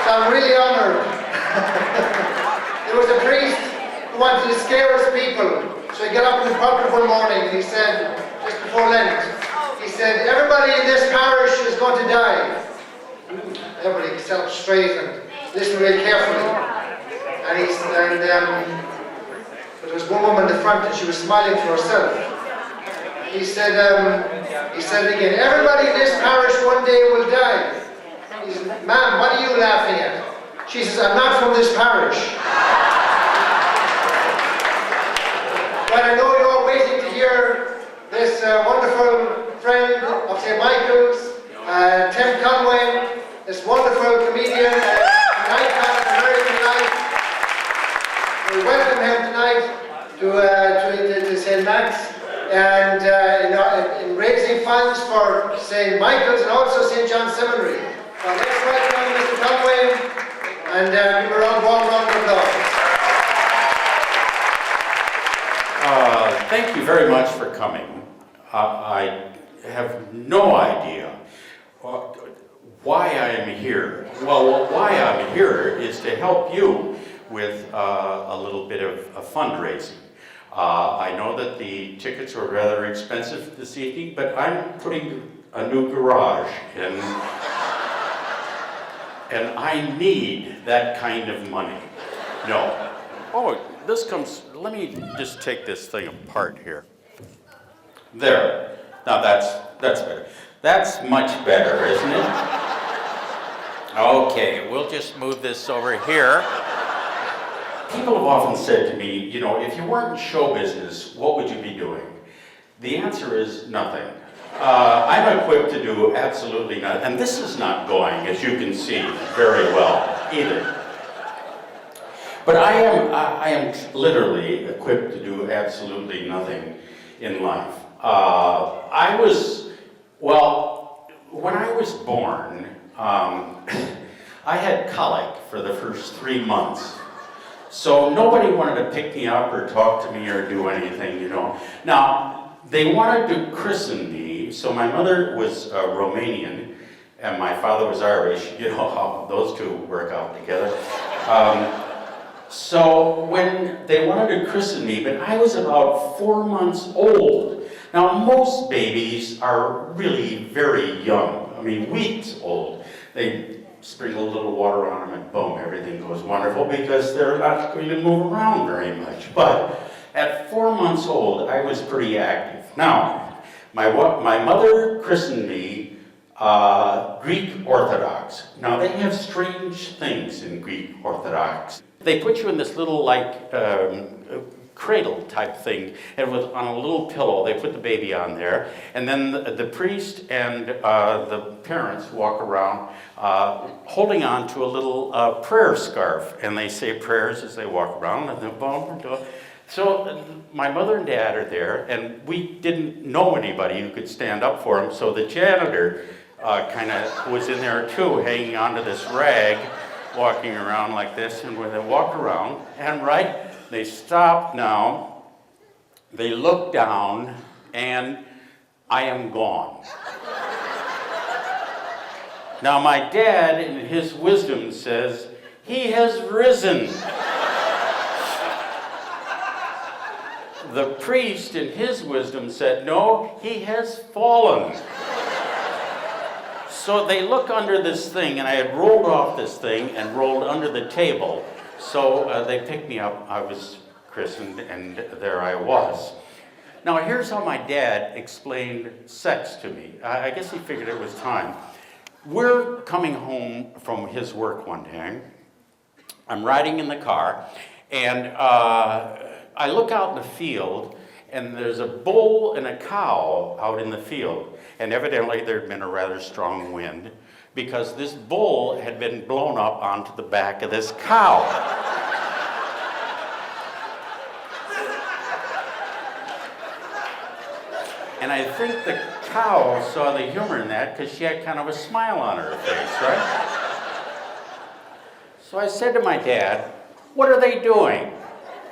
So I'm really honoured. There was a priest who wanted to scare his people. So he got up in the pulpit one morning and he said, just before Lent, he said, everybody in this parish is going to die. Everybody sat up straight and listened really carefully. And but there was one woman in the front and she was smiling to herself. He said again, everybody in this parish one day will die. He said, ma'am, what are you laughing at? She says, I'm not from this parish. But I know you're all waiting to hear this wonderful friend of St. Michael's, Tim Conway, this wonderful comedian, an icon of American life. We welcome him tonight to St. Max, and in raising funds for St. Michael's and also St. John's Seminary. Let's welcome Mr. Conway, and give a warm round of applause. Thank you very much for coming. I have no idea why I am here. Well, why I'm here is to help you with a little bit of fundraising. I know that the tickets are rather expensive this evening, but I'm putting a new garage in, and I need that kind of money. No. Oh, this comes, let me just take this thing apart here. There. Now that's better. That's much better, isn't it? Okay, we'll just move this over here. People have often said to me, you know, if you weren't in show business, what would you be doing? The answer is nothing. I'm equipped to do absolutely nothing. And this is not going, as you can see, very well either. But I am literally equipped to do absolutely nothing in life. When I was born, I had colic for the first 3 months. So nobody wanted to pick me up or talk to me or do anything, you know. Now, they wanted to christen me, so my mother was Romanian and my father was Irish. You know how those two work out together. So when they wanted to christen me, but I was about 4 months old. Now, most babies are really very young. I mean, weeks old. They sprinkle a little water on them and boom, everything goes wonderful because they're not going to move around very much. But at 4 months old, I was pretty active. Now, my mother christened me Greek Orthodox. Now, they have strange things in Greek Orthodox. They put you in this little, like, cradle type thing, and on a little pillow. They put the baby on there, and then the priest and the parents walk around holding on to a little prayer scarf, and they say prayers as they walk around, and then boom. So my mother and dad are there, and we didn't know anybody who could stand up for them, so the janitor kind of was in there too, hanging onto this rag, walking around like this, and when they walk around, and they stop now, they look down, and I am gone. Now my dad, in his wisdom, says, he has risen. The priest, in his wisdom, said, no, he has fallen. So they look under this thing, and I had rolled off this thing and rolled under the table. So they picked me up, I was christened, and there I was. Now here's how my dad explained sex to me. I guess he figured it was time. We're coming home from his work one day. I'm riding in the car, and I look out in the field, and there's a bull and a cow out in the field. And evidently there'd been a rather strong wind, because this bull had been blown up onto the back of this cow. And I think the cow saw the humor in that because she had kind of a smile on her face, right? So I said to my dad, what are they doing?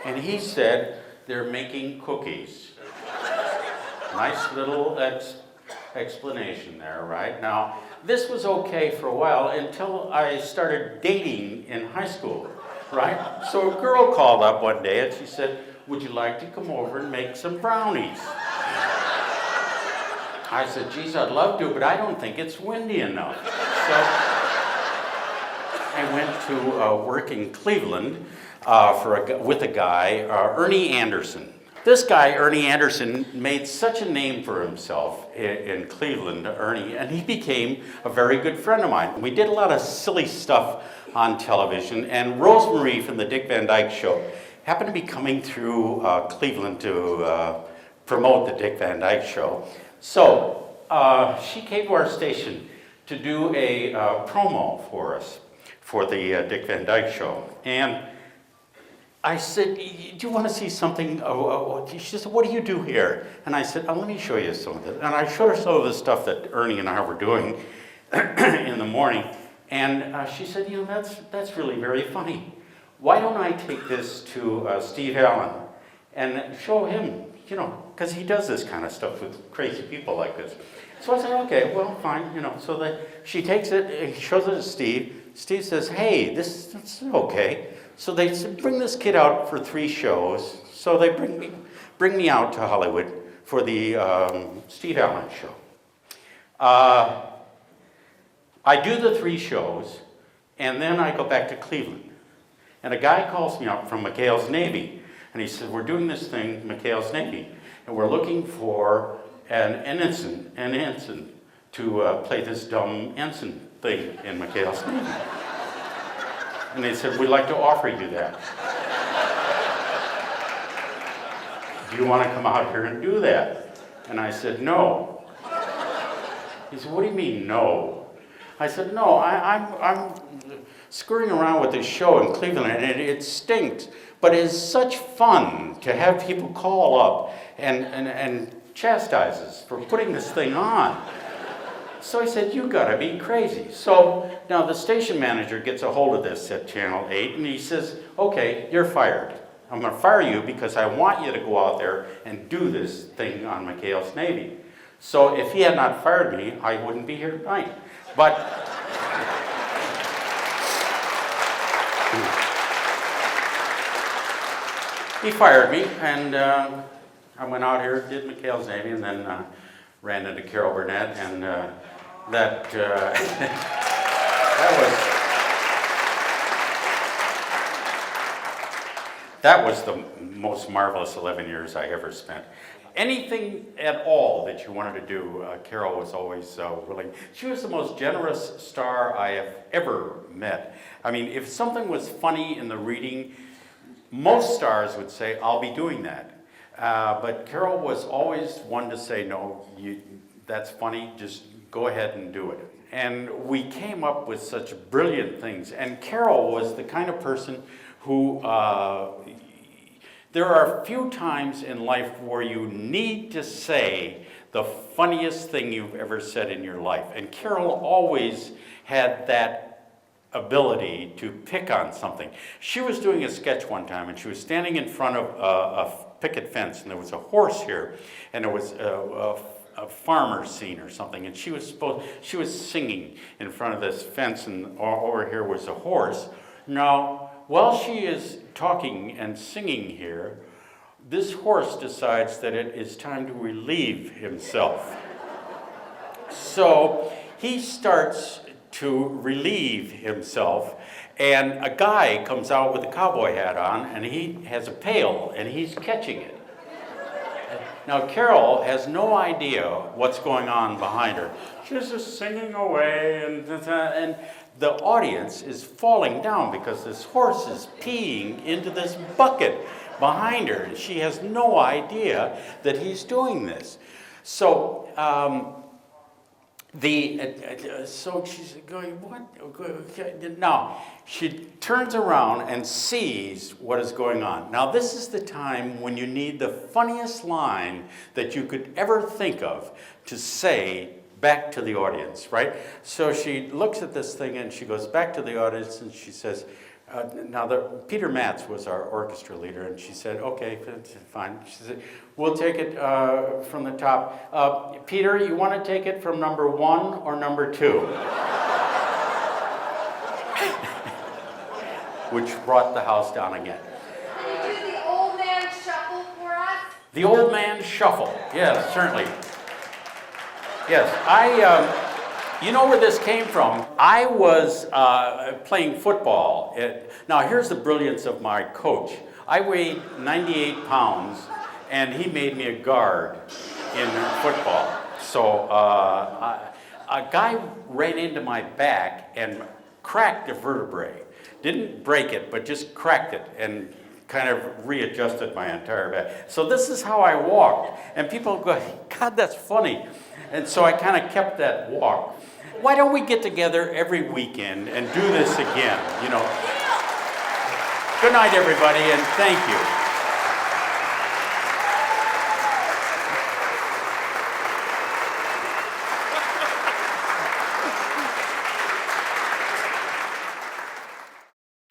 And he said, they're making cookies. Nice little, explanation there, right? Now, this was okay for a while until I started dating in high school, right? So a girl called up one day and she said, "Would you like to come over and make some brownies?" I said, "Geez, I'd love to, but I don't think it's windy enough." So I went to work in Cleveland with a guy, Ernie Anderson. This guy, Ernie Anderson, made such a name for himself in Cleveland, Ernie, and he became a very good friend of mine. We did a lot of silly stuff on television, and Rosemary from the Dick Van Dyke Show happened to be coming through Cleveland to promote the Dick Van Dyke Show. So she came to our station to do a promo for us for the Dick Van Dyke Show. And I said, "Do you want to see something?" She said, "What do you do here?" And I said, "Let me show you some of it." And I showed her some of the stuff that Ernie and I were doing in the morning. And she said, that's really very funny. Why don't I take this to Steve Allen and show him, because he does this kind of stuff with crazy people like this. So I said, "Okay, well, fine, So she takes it, shows it to Steve. Steve says, "Hey, this is okay." So they said, "Bring this kid out for 3 shows." So they bring me out to Hollywood for the Steve Allen show. I do the 3 shows, and then I go back to Cleveland. And a guy calls me up from McHale's Navy, and he said, "We're doing this thing, McHale's Navy, and we're looking for an ensign to play this dumb ensign thing in McHale's Navy." And they said, "We'd like to offer you that. Do you want to come out here and do that?" And I said, "No." He said, "What do you mean, no?" I said, "No, I'm screwing around with this show in Cleveland, and it stinks, but it's such fun to have people call up and chastise us for putting this thing on." So I said, "You gotta be crazy." So now the station manager gets a hold of this at Channel 8, and he says, "Okay, you're fired. I'm gonna fire you because I want you to go out there and do this thing on McHale's Navy." So if he had not fired me, I wouldn't be here tonight. But he fired me, and I went out here, did McHale's Navy, and then ran into Carol Burnett, and that was the most marvelous 11 years I ever spent. Anything at all that you wanted to do, Carol was always willing. She was the most generous star I have ever met. I mean, if something was funny in the reading, most stars would say, "I'll be doing that." But Carol was always one to say, "No, that's funny, just go ahead and do it." And we came up with such brilliant things. And Carol was the kind of person who, there are few times in life where you need to say the funniest thing you've ever said in your life. And Carol always had that ability to pick on something. She was doing a sketch one time, and she was standing in front of a picket fence, and there was a horse here, and there was a farmer scene or something, and she was singing in front of this fence, and over here was a horse. Now, while she is talking and singing here, this horse decides that it is time to relieve himself. So he starts to relieve himself, and a guy comes out with a cowboy hat on, and he has a pail, and he's catching it. Now, Carol has no idea what's going on behind her. She's just singing away, and the audience is falling down because this horse is peeing into this bucket behind her. She has no idea that he's doing this. So, so she's going, "What?" Now, she turns around and sees what is going on. Now, this is the time when you need the funniest line that you could ever think of to say back to the audience, right? So she looks at this thing and she goes back to the audience and she says, Peter Matz was our orchestra leader, and she said, okay, fine. She said, we'll take it from the top. Peter, you want to take it from number 1 or number 2? Which brought the house down again. Can you do the old man shuffle for us? The old man shuffle, yes, certainly. Yes, you know where this came from. I was playing football. Now here's the brilliance of my coach. I weighed 98 pounds, and he made me a guard in football. So a guy ran into my back and cracked a vertebrae. Didn't break it, but just cracked it and kind of readjusted my entire back. So this is how I walked. And people go, God, that's funny. And so I kind of kept that walk. Why don't we get together every weekend and do this again, you know? Good night, everybody, and thank you.